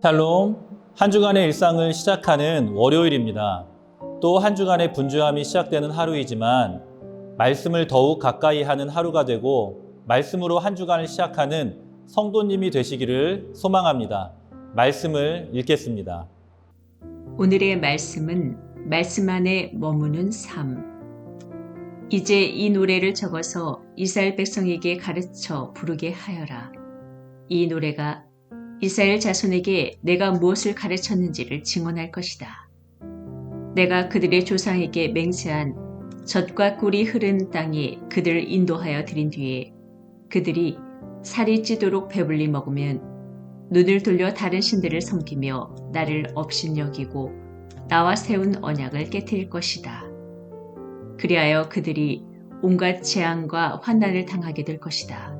샬롬, 한 주간의 일상을 시작하는 월요일입니다. 또 한 주간의 분주함이 시작되는 하루이지만 말씀을 더욱 가까이 하는 하루가 되고 말씀으로 한 주간을 시작하는 성도님이 되시기를 소망합니다. 말씀을 읽겠습니다. 오늘의 말씀은 말씀 안에 머무는 삶. 이제 이 노래를 적어서 이스라엘 백성에게 가르쳐 부르게 하여라. 이 노래가 이스라엘 자손에게 내가 무엇을 가르쳤는지를 증언할 것이다. 내가 그들의 조상에게 맹세한 젖과 꿀이 흐르는 땅에 그들을 인도하여 들인 뒤에 그들이 살이 찌도록 배불리 먹으면 눈을 돌려 다른 신들을 섬기며 나를 업신여기고 나와 세운 언약을 깨트릴 것이다. 그리하여 그들이 온갖 재앙과 환난을 당하게 될 것이다.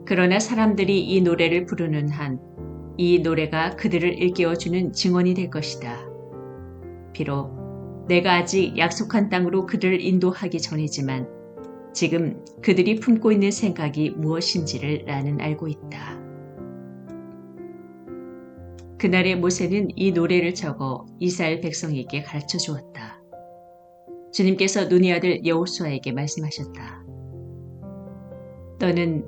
그러나 사람들이 이 노래를 부르는 한 이 노래가 그들을 일깨워주는 증언이 될 것이다. 비록 내가 아직 약속한 땅으로 그들을 인도하기 전이지만 지금 그들이 품고 있는 생각이 무엇인지를 나는 알고 있다. 그날의 모세는 이 노래를 적어 이스라엘 백성에게 가르쳐 주었다. 주님께서 눈의 아들 여호수아에게 말씀하셨다. 너는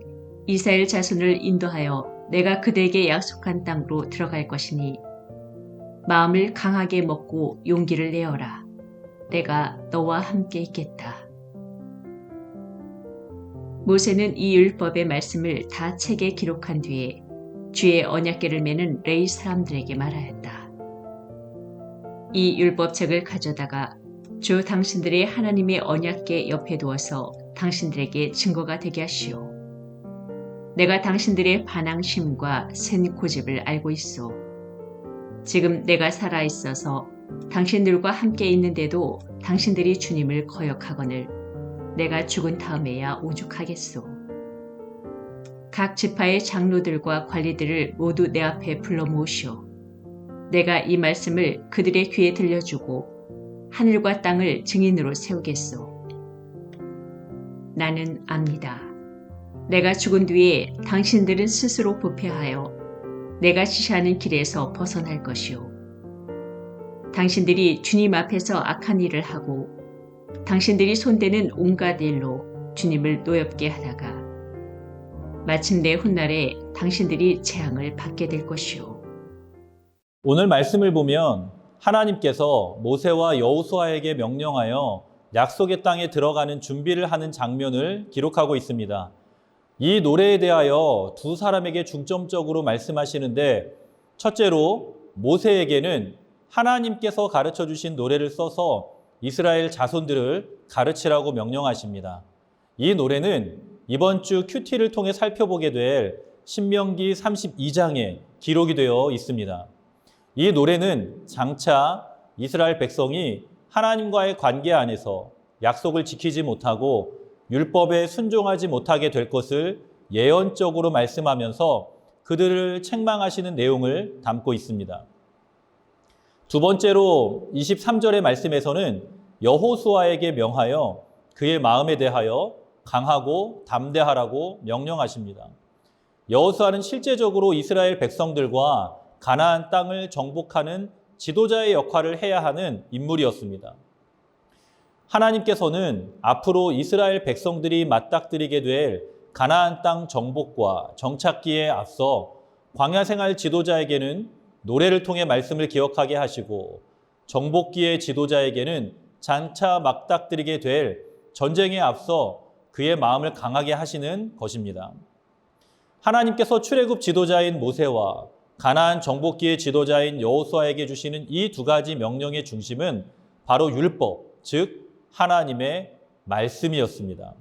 이스라엘 자손을 인도하여 내가 그들에게 약속한 땅으로 들어갈 것이니 마음을 강하게 먹고 용기를 내어라. 내가 너와 함께 있겠다. 모세는 이 율법의 말씀을 다 책에 기록한 뒤에 주의 언약궤를 메는 레위 사람들에게 말하였다. 이 율법책을 가져다가 주 당신들의 하나님의 언약궤 옆에 두어서 당신들에게 증거가 되게 하시오. 내가 당신들의 반항심과 센 고집을 알고 있소. 지금 내가 살아있어서 당신들과 함께 있는데도 당신들이 주님을 거역하거늘 내가 죽은 다음에야 오죽하겠소. 각 지파의 장로들과 관리들을 모두 내 앞에 불러 모으시오. 내가 이 말씀을 그들의 귀에 들려주고 하늘과 땅을 증인으로 세우겠소. 나는 압니다. 내가 죽은 뒤에 당신들은 스스로 부패하여 내가 지시하는 길에서 벗어날 것이오. 당신들이 주님 앞에서 악한 일을 하고 당신들이 손대는 온갖 일로 주님을 노엽게 하다가 마침내 훗날에 당신들이 재앙을 받게 될 것이오. 오늘 말씀을 보면 하나님께서 모세와 여호수아에게 명령하여 약속의 땅에 들어가는 준비를 하는 장면을 기록하고 있습니다. 이 노래에 대하여 두 사람에게 중점적으로 말씀하시는데 첫째로 모세에게는 하나님께서 가르쳐 주신 노래를 써서 이스라엘 자손들을 가르치라고 명령하십니다. 이 노래는 이번 주 큐티를 통해 살펴보게 될 신명기 32장에 기록이 되어 있습니다. 이 노래는 장차 이스라엘 백성이 하나님과의 관계 안에서 약속을 지키지 못하고 율법에 순종하지 못하게 될 것을 예언적으로 말씀하면서 그들을 책망하시는 내용을 담고 있습니다. 두 번째로 23절의 말씀에서는 여호수아에게 명하여 그의 마음에 대하여 강하고 담대하라고 명령하십니다. 여호수아는 실제적으로 이스라엘 백성들과 가나안 땅을 정복하는 지도자의 역할을 해야 하는 인물이었습니다. 하나님께서는 앞으로 이스라엘 백성들이 맞닥뜨리게 될 가나안 땅 정복과 정착기에 앞서 광야 생활 지도자에게는 노래를 통해 말씀을 기억하게 하시고 정복기의 지도자에게는 장차 맞닥뜨리게 될 전쟁에 앞서 그의 마음을 강하게 하시는 것입니다. 하나님께서 출애굽 지도자인 모세와 가나안 정복기의 지도자인 여호수아에게 주시는 이 두 가지 명령의 중심은 바로 율법, 즉 하나님의 말씀이었습니다.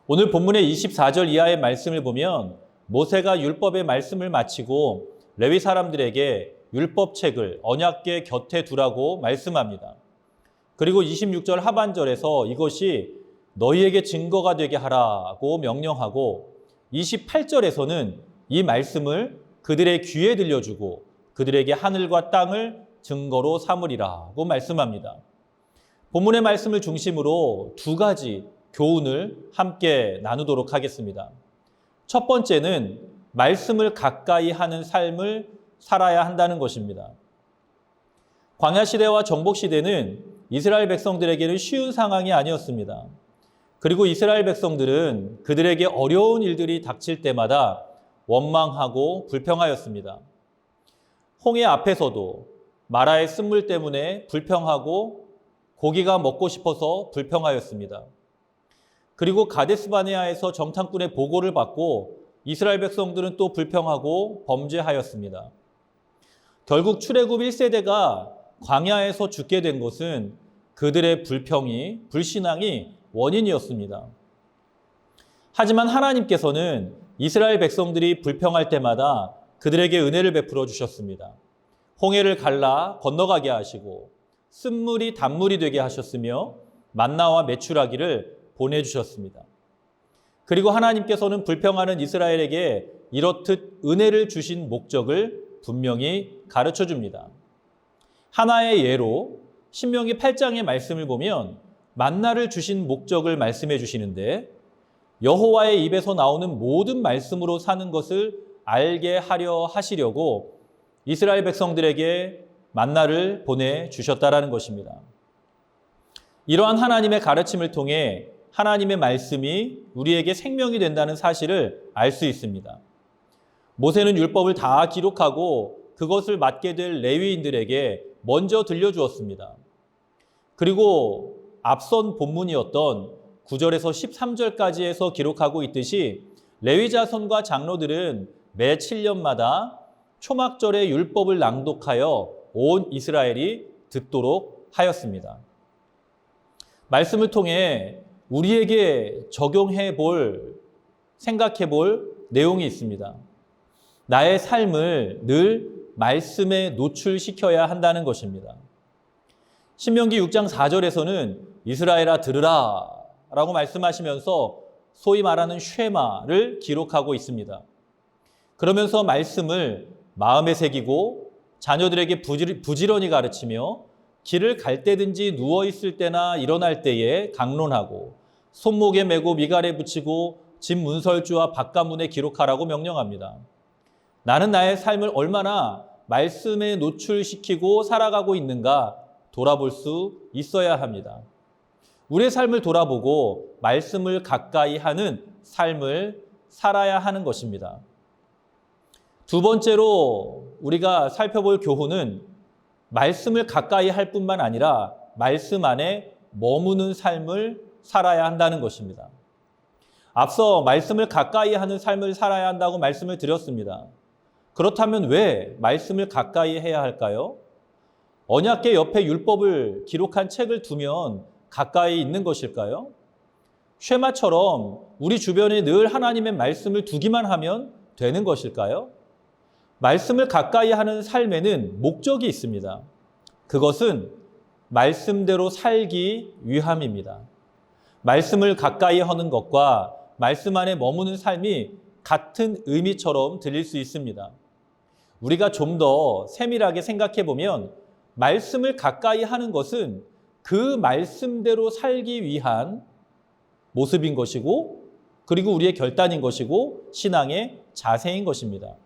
오늘 본문의 24절 이하의 말씀을 보면 모세가 율법의 말씀을 마치고 레위 사람들에게 율법책을 언약궤 곁에 두라고 말씀합니다. 그리고 26절 하반절에서 이것이 너희에게 증거가 되게 하라고 명령하고 28절에서는 이 말씀을 그들의 귀에 들려주고 그들에게 하늘과 땅을 증거로 삼으리라고 말씀합니다. 본문의 말씀을 중심으로 두 가지 교훈을 함께 나누도록 하겠습니다. 첫 번째는 말씀을 가까이 하는 삶을 살아야 한다는 것입니다. 광야 시대와 정복 시대는 이스라엘 백성들에게는 쉬운 상황이 아니었습니다. 그리고 이스라엘 백성들은 그들에게 어려운 일들이 닥칠 때마다 원망하고 불평하였습니다. 홍해 앞에서도 마라의 쓴물 때문에 불평하고 고기가 먹고 싶어서 불평하였습니다. 그리고 가데스바네아에서 정탐꾼의 보고를 받고 이스라엘 백성들은 또 불평하고 범죄하였습니다. 결국 출애굽 1세대가 광야에서 죽게 된 것은 그들의 불평이, 불신앙이 원인이었습니다. 하지만 하나님께서는 이스라엘 백성들이 불평할 때마다 그들에게 은혜를 베풀어 주셨습니다. 홍해를 갈라 건너가게 하시고 쓴물이 단물이 되게 하셨으며 만나와 메추라기를 보내주셨습니다. 그리고 하나님께서는 불평하는 이스라엘에게 이렇듯 은혜를 주신 목적을 분명히 가르쳐 줍니다. 하나의 예로 신명기 8장의 말씀을 보면 만나를 주신 목적을 말씀해 주시는데 여호와의 입에서 나오는 모든 말씀으로 사는 것을 알게 하려 하시려고 이스라엘 백성들에게 만나를 보내주셨다라는 것입니다. 이러한 하나님의 가르침을 통해 하나님의 말씀이 우리에게 생명이 된다는 사실을 알 수 있습니다. 모세는 율법을 다 기록하고 그것을 맡게 될 레위인들에게 먼저 들려주었습니다. 그리고 앞선 본문이었던 9절에서 13절까지에서 기록하고 있듯이 레위 자손과 장로들은 매 7년마다 초막절의 율법을 낭독하여 온 이스라엘이 듣도록 하였습니다. 말씀을 통해 우리에게 적용해 볼, 생각해 볼 내용이 있습니다. 나의 삶을 늘 말씀에 노출시켜야 한다는 것입니다. 신명기 6장 4절에서는 이스라엘아 들으라 라고 말씀하시면서 소위 말하는 쉐마를 기록하고 있습니다. 그러면서 말씀을 마음에 새기고 자녀들에게 부지런히 가르치며 길을 갈 때든지 누워있을 때나 일어날 때에 강론하고 손목에 메고 미갈에 붙이고 집 문설주와 바깥문에 기록하라고 명령합니다. 나는 나의 삶을 얼마나 말씀에 노출시키고 살아가고 있는가 돌아볼 수 있어야 합니다. 우리의 삶을 돌아보고 말씀을 가까이 하는 삶을 살아야 하는 것입니다. 두 번째로 우리가 살펴볼 교훈은 말씀을 가까이 할 뿐만 아니라 말씀 안에 머무는 삶을 살아야 한다는 것입니다. 앞서 말씀을 가까이 하는 삶을 살아야 한다고 말씀을 드렸습니다. 그렇다면 왜 말씀을 가까이 해야 할까요? 언약궤 옆에 율법을 기록한 책을 두면 가까이 있는 것일까요? 쉐마처럼 우리 주변에 늘 하나님의 말씀을 두기만 하면 되는 것일까요? 말씀을 가까이 하는 삶에는 목적이 있습니다. 그것은 말씀대로 살기 위함입니다. 말씀을 가까이 하는 것과 말씀 안에 머무는 삶이 같은 의미처럼 들릴 수 있습니다. 우리가 좀 더 세밀하게 생각해 보면 말씀을 가까이 하는 것은 그 말씀대로 살기 위한 모습인 것이고 그리고 우리의 결단인 것이고 신앙의 자세인 것입니다.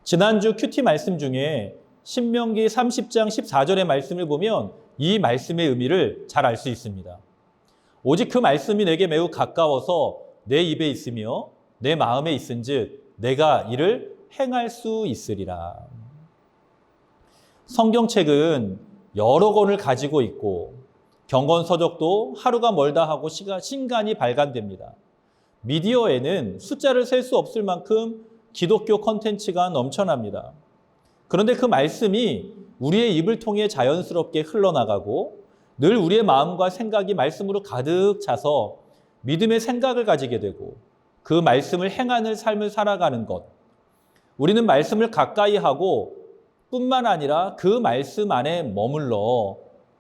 지난주 큐티 말씀 중에 신명기 30장 14절의 말씀을 보면 이 말씀의 의미를 잘 알 수 있습니다. 오직 그 말씀이 내게 매우 가까워서 내 입에 있으며 내 마음에 있은즉 내가 이를 행할 수 있으리라. 성경책은 여러 권을 가지고 있고 경건서적도 하루가 멀다 하고 신간이 발간됩니다. 미디어에는 숫자를 셀 수 없을 만큼 기독교 콘텐츠가 넘쳐납니다. 그런데 그 말씀이 우리의 입을 통해 자연스럽게 흘러나가고 늘 우리의 마음과 생각이 말씀으로 가득 차서 믿음의 생각을 가지게 되고 그 말씀을 행하는 삶을 살아가는 것. 우리는 말씀을 가까이 하고 뿐만 아니라 그 말씀 안에 머물러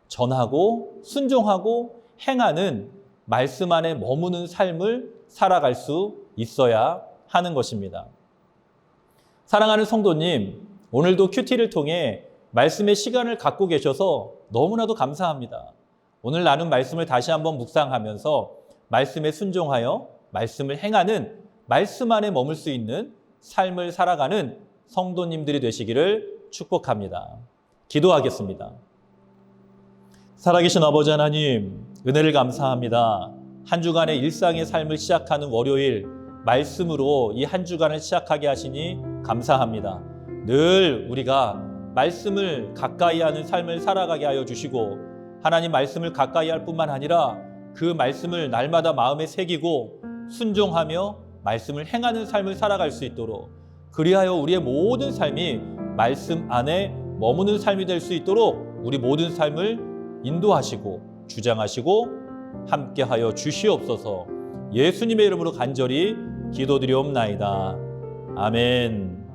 전하고 순종하고 행하는 말씀 안에 머무는 삶을 살아갈 수 있어야 하는 것입니다. 사랑하는 성도님, 오늘도 큐티를 통해 말씀의 시간을 갖고 계셔서 너무나도 감사합니다. 오늘 나눈 말씀을 다시 한번 묵상하면서 말씀에 순종하여 말씀을 행하는 말씀 안에 머물 수 있는 삶을 살아가는 성도님들이 되시기를 축복합니다. 기도하겠습니다. 살아계신 아버지 하나님, 은혜를 감사합니다. 한 주간의 일상의 삶을 시작하는 월요일, 말씀으로 이 한 주간을 시작하게 하시니 감사합니다. 늘 우리가 말씀을 가까이 하는 삶을 살아가게 하여 주시고, 하나님 말씀을 가까이 할 뿐만 아니라 그 말씀을 날마다 마음에 새기고 순종하며 말씀을 행하는 삶을 살아갈 수 있도록, 그리하여 우리의 모든 삶이 말씀 안에 머무는 삶이 될 수 있도록 우리 모든 삶을 인도하시고 주장하시고 함께하여 주시옵소서. 예수님의 이름으로 간절히 기도드리옵나이다. 아멘.